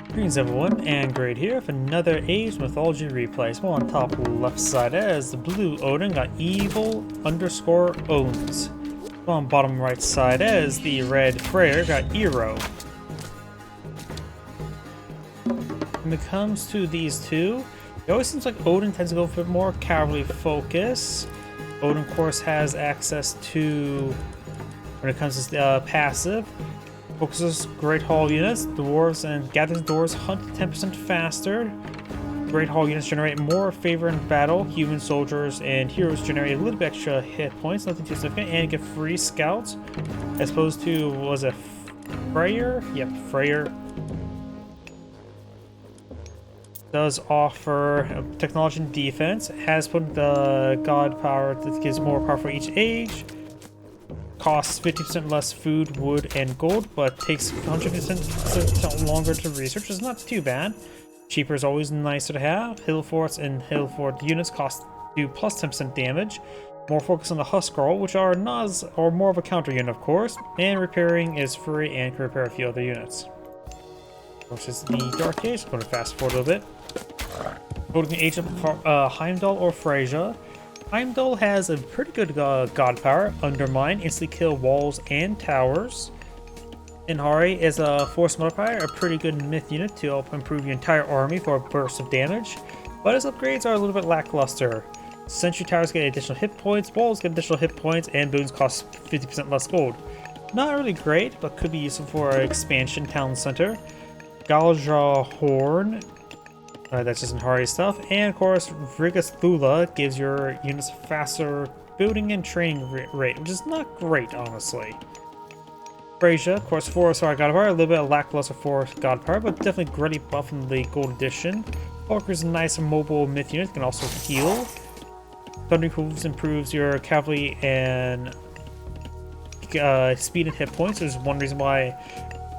Greetings everyone, and Great here for another Age Mythology Replay. So on top left side as the blue Odin got evil underscore owns. So on bottom right side as the red Freyr got Errow. When it comes to these two, it always seems like Odin tends to go for more cavalry focus. Odin of course has access to, when it comes to passive, focuses Great Hall units, dwarves, and gathers dwarves hunt 10% faster. Great Hall units generate more favor in battle. Human soldiers and heroes generate a little bit extra hit points, nothing too significant, and get free scouts. As opposed to, was it Freyr? Yep, Freyr does offer technology and defense. Has put the god power that gives more power for each age. Costs 50% less food, wood, and gold, but takes 150% longer to research, which is not too bad. Cheaper is always nicer to have. Hill forts and hill fort units do plus 10% damage. More focus on the husk scroll, which are more of a counter unit, of course. And repairing is free and can repair a few other units. Which is the Dark Age. I'm going to fast forward a little bit. Voting agent for Heimdall or Freyr. Heimdall has a pretty good god power, undermine, instantly kill walls and towers. Inhari is a force multiplier, a pretty good myth unit to help improve your entire army for a burst of damage, but his upgrades are a little bit lackluster. Sentry towers get additional hit points, walls get additional hit points, and boons cost 50% less gold. Not really great, but could be useful for an expansion town center. Galja Horn. That's just Inhari stuff. And of course, Rigathula gives your units faster building and training rate, which is not great, honestly. Freyr, of course, 4-star god power, a little bit of lackluster 4 god power, but definitely greatly buff in the gold edition. Valkyrie's a nice and mobile myth unit, can also heal. Thundering Hooves improves your cavalry and speed and hit points, which is one reason why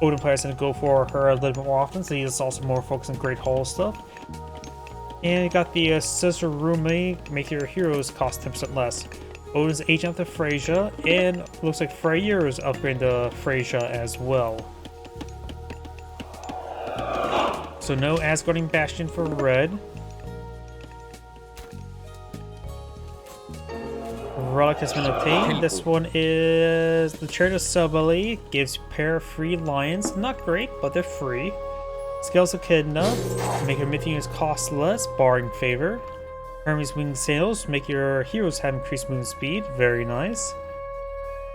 Odin players tend to go for her a little bit more often, so he's also more focused on Great Hall stuff. And you got the Scissor Rumi, make your heroes cost 10% less. Odin's agent of the Freyr, and looks like Freyr is upgrading the Freyr as well. So no Asgardian Bastion for red. Relic has been obtained. This one is the Chariot of Summery, gives pair free lions. Not great, but they're free. Scales of Echidna, make your myth units cost less, barring favor. Hermes Winged Sandals, make your heroes have increased movement speed. Very nice.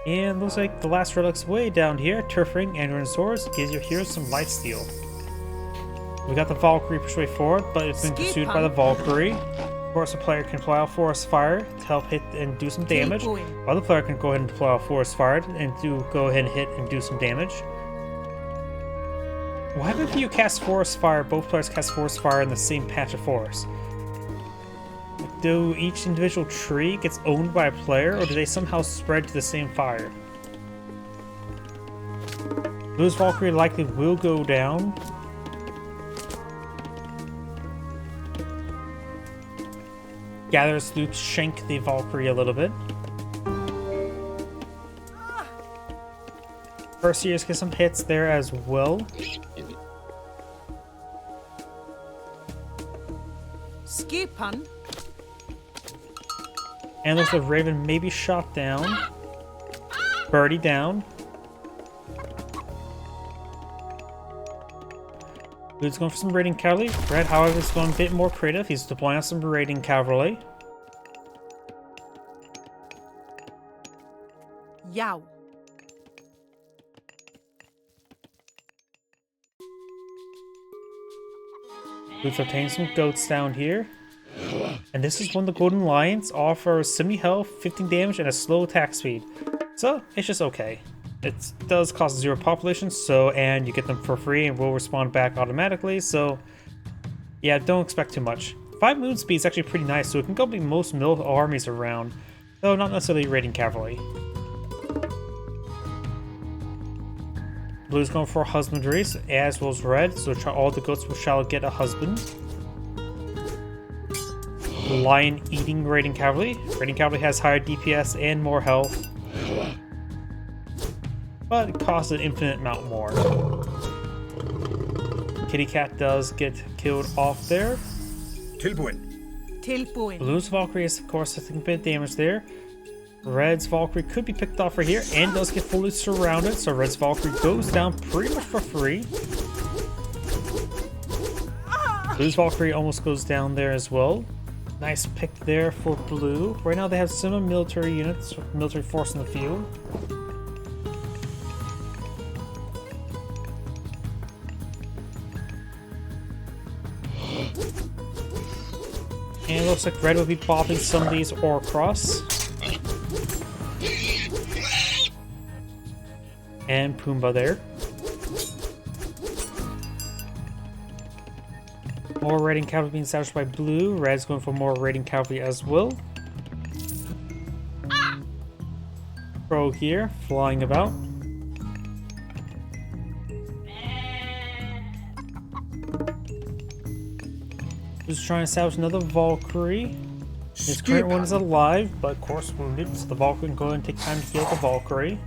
And looks like the last relic's way down here. Turf Ring, Android Swords, gives your heroes some lifesteal. We got the Valkyrie Persuade forward, but it's been pursued by the Valkyrie. Of course, the player can deploy out Forest Fire to help hit and do some damage. While the player can go ahead and deploy out Forest Fire and go ahead and hit and do some damage. What happens if you cast Forest Fire, both players cast Forest Fire in the same patch of forest? Do each individual tree gets owned by a player, or do they somehow spread to the same fire? Blue's Valkyrie likely will go down. Gathers Luke shank the Valkyrie a little bit. First years get some hits there as well. Skipan. And looks like Raven may be shot down. Birdie down. Blue's going for some raiding cavalry. Red, however, is going a bit more creative. He's deploying out some raiding cavalry. Yow. Blue's obtaining some goats down here. And this is when the Golden Lions offers 70 health, 15 damage, and a slow attack speed. So, it's just okay. It does cost 0 population, and you get them for free and will respond back automatically, so yeah, don't expect too much. 5 moon speed is actually pretty nice, so it can go beat most mill armies around, though not necessarily raiding cavalry. Blue's going for husbandries, as well as red, so all the goats shall get a husband. Lion eating raiding cavalry. Raiding cavalry has higher DPS and more health, but it costs an infinite amount more. Kitty Cat does get killed off there. Tilbúin. Tilbúin. Blue's Valkyrie is, of course, taking a bit of damage there. Red's Valkyrie could be picked off right here and does get fully surrounded, so Red's Valkyrie goes down pretty much for free. Blue's Valkyrie almost goes down there as well. Nice pick there for Blue. Right now they have similar military units, military force in the field. And it looks like Red will be bopping some of these ore across. And Pumbaa there. More raiding cavalry being established by Blue. Red's going for more raiding cavalry as well. Crow here, flying about. Just trying to establish another Valkyrie. His current one is alive, but of course wounded, so the Valkyrie can go and take time to heal the Valkyrie.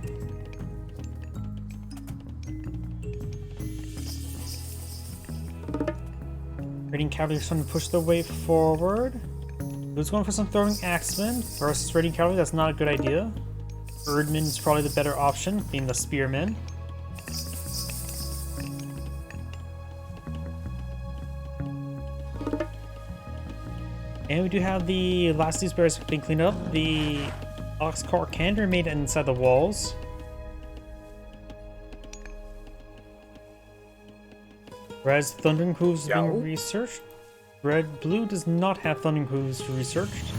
Raiding cavalry is starting to push their way forward. Who's going for some throwing axemen versus raiding cavalry? That's not a good idea. Erdman is probably the better option, being the spearmen. And we do have the last of these bears being cleaned up. The Oxcar can remain inside the walls. Red's Thundering Hooves is being researched. Blue does not have Thundering Hooves researched.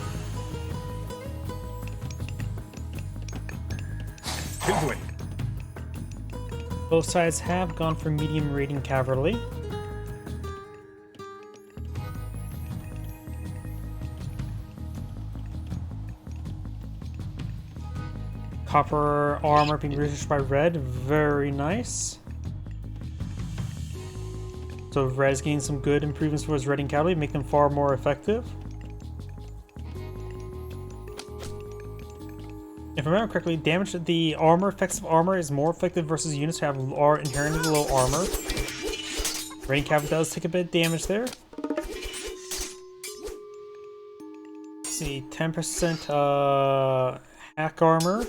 Both sides have gone for medium raiding cavalry. Copper armor being researched by Red, very nice. So Red's getting some good improvements for his raiding cavalry, make them far more effective. If I remember correctly, damage to the armor, effects of armor is more effective versus units who are inherently low armor. Raiding cavalry does take a bit of damage there. Let's see, 10% hack armor.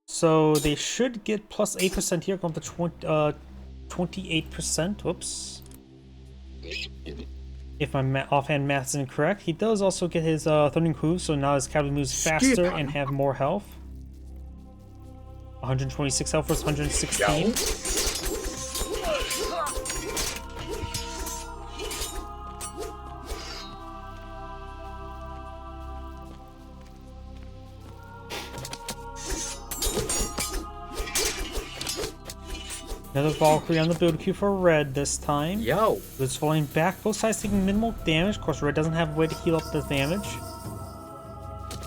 So they should get plus 8% here, going to 28%. Whoops. If my offhand math is incorrect. He does also get his Thundering Hooves, so now his cavalry moves faster and have more health. 126 health versus 116. Another Valkyrie on the build queue for Red this time. It's falling back, both sides taking minimal damage. Of course, Red doesn't have a way to heal up the damage.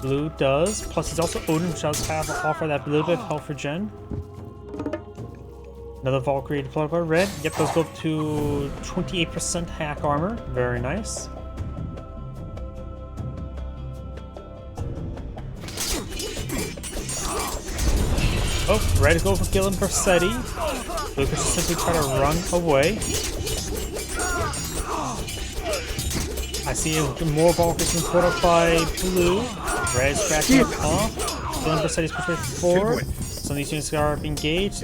Blue does. Plus, he's also Odin, which does have offer that little bit of health regen. Another Valkyrie deployed by Red. Yep, those go up to 28% hack armor. Very nice. Oh, Red is going for killing Bersetti. Blue can simply try to run away. I see more Valkyries being put up by Blue. Red's backing off. Killing Bersetti's pushed forward. Some of these units are engaged.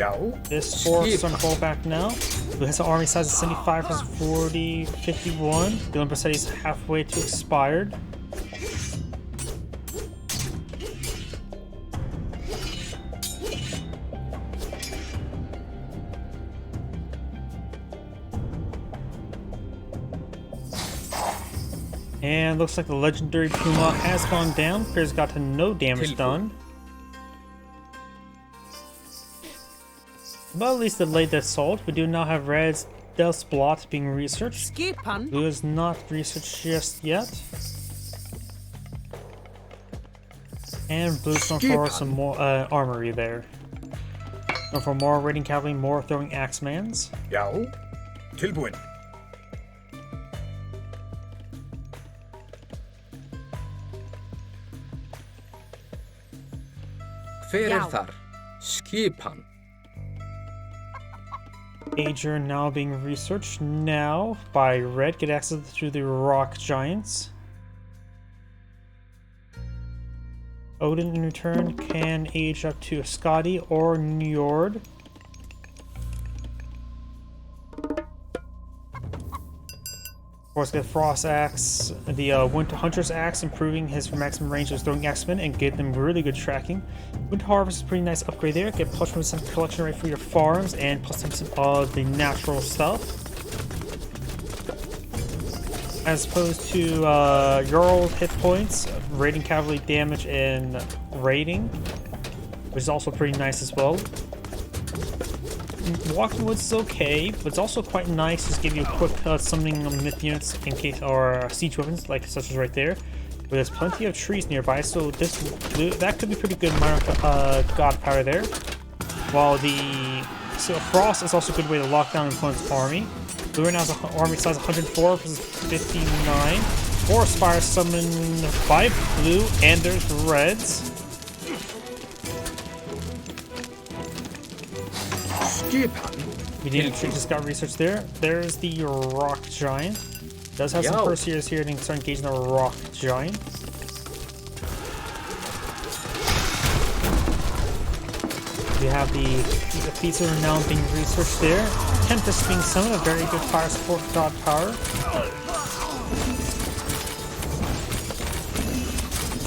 This force is starting to fall back now. Blue has an army size of 75 versus 40, 51. Dylan Bersetti's halfway to expired. And looks like the legendary Pumbaa has gone down. Frey's got to no damage done. But at least delayed the assault. We do now have Red's Death's Blot being researched. Blue is not researched just yet. And Blue's going for some more armory there. Going for more raiding cavalry, more throwing axemans. Tilbúin. Hver þar? Skipan. Ager now being researched now by Red. Get access to the rock giants. Odin in return can age up to Scotty or Njord. Of course, get Frost Axe, the Winter Hunter's Axe, improving his maximum range of throwing X-Men and get them really good tracking. Winter Harvest is a pretty nice upgrade there. Get plus 1% collection rate for your farms and plus 10% of the natural stuff. As opposed to Jarl's hit points, raiding cavalry damage and raiding, which is also pretty nice as well. Walking Woods is okay, but it's also quite nice to give you a quick summoning of myth units in case, or siege weapons, like such as right there. But there's plenty of trees nearby, so that could be pretty good minor god power there. While Frost is also a good way to lock down an opponent's army. Blue right now has an army size 104 versus 59. 4 Spires summon 5 blue, and there's reds. Medina Tree just got research there. There's the Rock Giant. Does have some Pursuers here and start engaging the Rock Giant. We have the feats are now being researched there. Tempest being summoned, a very good fire support god power.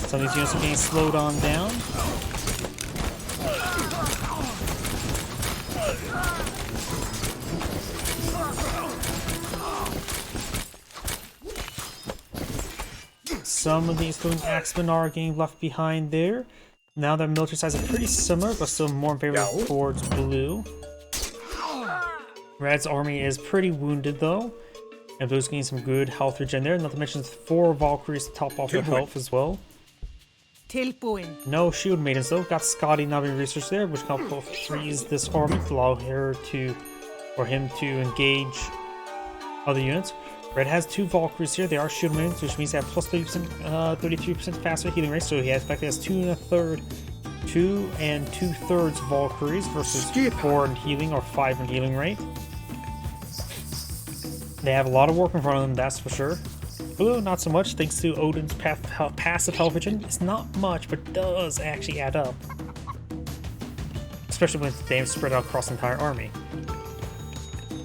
Some of these units are being slowed on down. Some of these throwing axemen are getting left behind there. Now their military size is pretty similar, but still more in favor towards blue. Red's army is pretty wounded though, and blue's getting some good health regen there. Not to mention 4 Valkyries to top off their health as well. No shield maidens though. Got Scotty now being researched there, which can help freeze this army to allow him to engage other units. Red has 2 Valkyries here. They are shield maidens, which means they have plus 30%, 33% faster healing rate. So he effectively has 2 2.3 Valkyries versus 4 in healing or 5 in healing rate. They have a lot of work in front of them, that's for sure. Blue, not so much, thanks to Odin's passive health regen. It's not much, but does actually add up. Especially when the damage spread out across the entire army.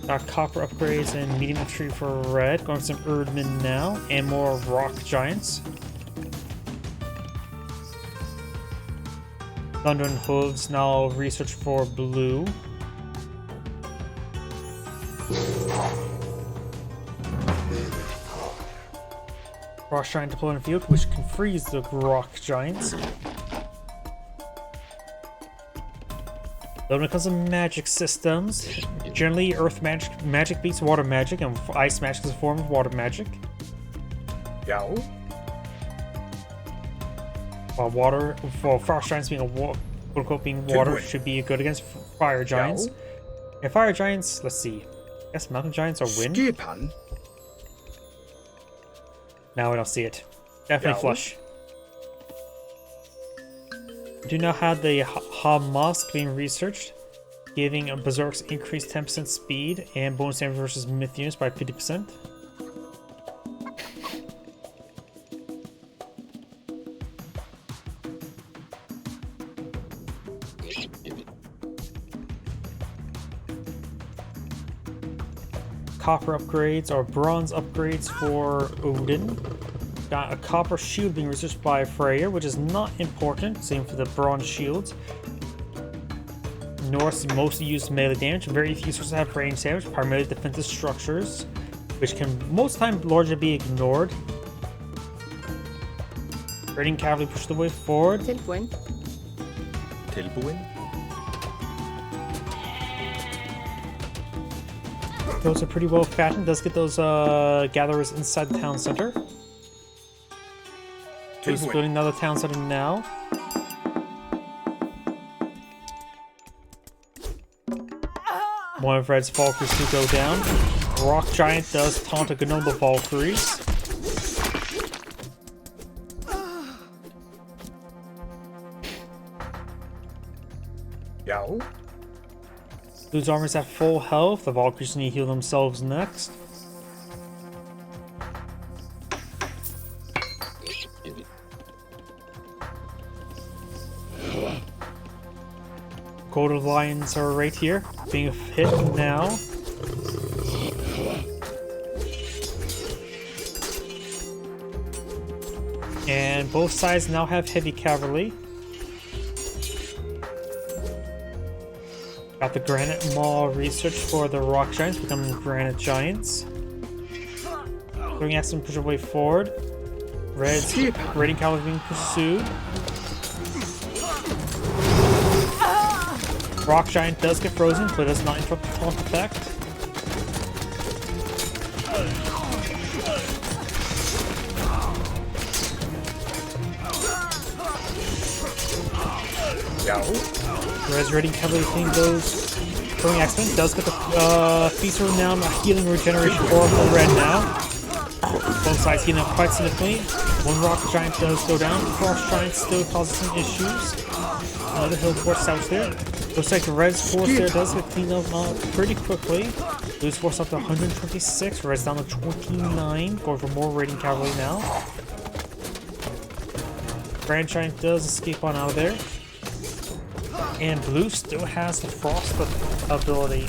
Got copper upgrades and medium tree for red. Going for some Erdman now, and more rock giants. Thunder and Hooves now research for blue. Frost Giant deployed in the field, which can freeze the rock giants. When it comes to magic systems, generally earth magic beats water magic, and ice magic is a form of water magic. While frost giants being quote-unquote being water should be good against fire giants. And fire giants, let's see. I guess mountain giants are wind. Now I don't see it. Definitely flush. Do now have the Hamusk being researched, giving Berserk's increased 10% speed and bonus damage versus myth units by 50%. Copper upgrades or bronze upgrades for Odin. Got a copper shield being researched by Freyr, which is not important. Same for the bronze shields. Norse mostly use melee damage. Very few sources have range damage, primarily defensive structures, which can most of the time largely be ignored. Raiding cavalry push the way forward. Tilbuin. Those are pretty well fattened. Does get those gatherers inside the town center. Who's building another town center now? One of Red's Valkyries to go down. Rock Giant does taunt a Gnome Valkyries. Blue's armor's at full health. The Valkyries need to heal themselves next. Gold Lions are right here, being hit now. And both sides now have heavy cavalry. Got the Granite Maw research for the Rock Giants, becoming Granite Giants. Throwing axe and push away forward. Red's raiding cavalry being pursued. Rock Giant does get frozen, but does not interrupt the taunt effect. Res raiding cavalry thing goes. Throwing X-Men does get the feature renown, healing regeneration for red now. Both sides healing up quite significantly. One Rock Giant does go down. Frost Giant still causes some issues. Another hill force south there. Looks like the Red's force there does get cleaned up pretty quickly. Blue's force up to 126. Red's down to 29. Going for more raiding cavalry now. Grand Giant does escape on out of there. And Blue still has the Frost ability.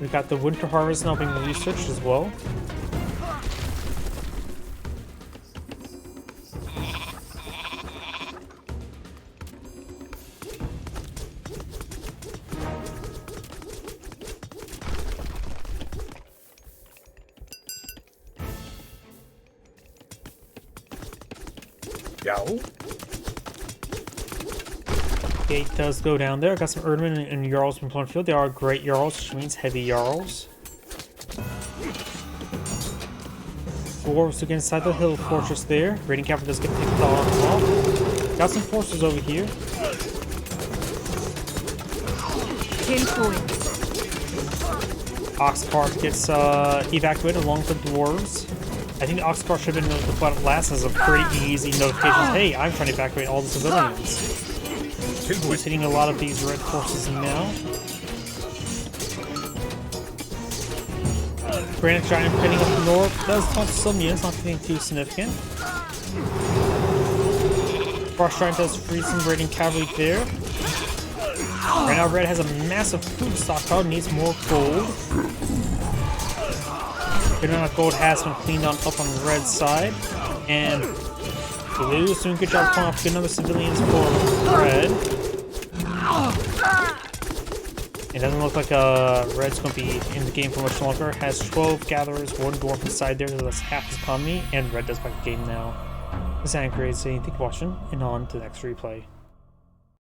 We got the Winter Harvest now being researched as well. Gate does go down there. Got some Erdman and Jarls from Plumfield. They are great Jarls, which means heavy Jarls. Dwarves again inside the hill fortress there. Raiding cavalry does get picked off. Got some forces over here. Oxcart gets evacuated along with the dwarves. I think the Oxcart should have been notified last as a pretty easy notification. Hey, I'm trying to evacuate all the civilians. He's hitting a lot of these red forces now. Granite Giant heading up north does taunt some units, not anything too significant. Frost Giant does freeze some raiding cavalry there. Right now, Red has a massive food stockpile, needs more gold. Good amount of gold has been cleaned on up on the red side. And Blue is doing a good job pulling off another civilians for Red. It doesn't look like Red's going to be in the game for much longer. Has 12 gatherers, 1 dwarf inside there, so that's half his economy, and Red does back the game now. This is Anchor saying thank you for watching, and on to the next replay.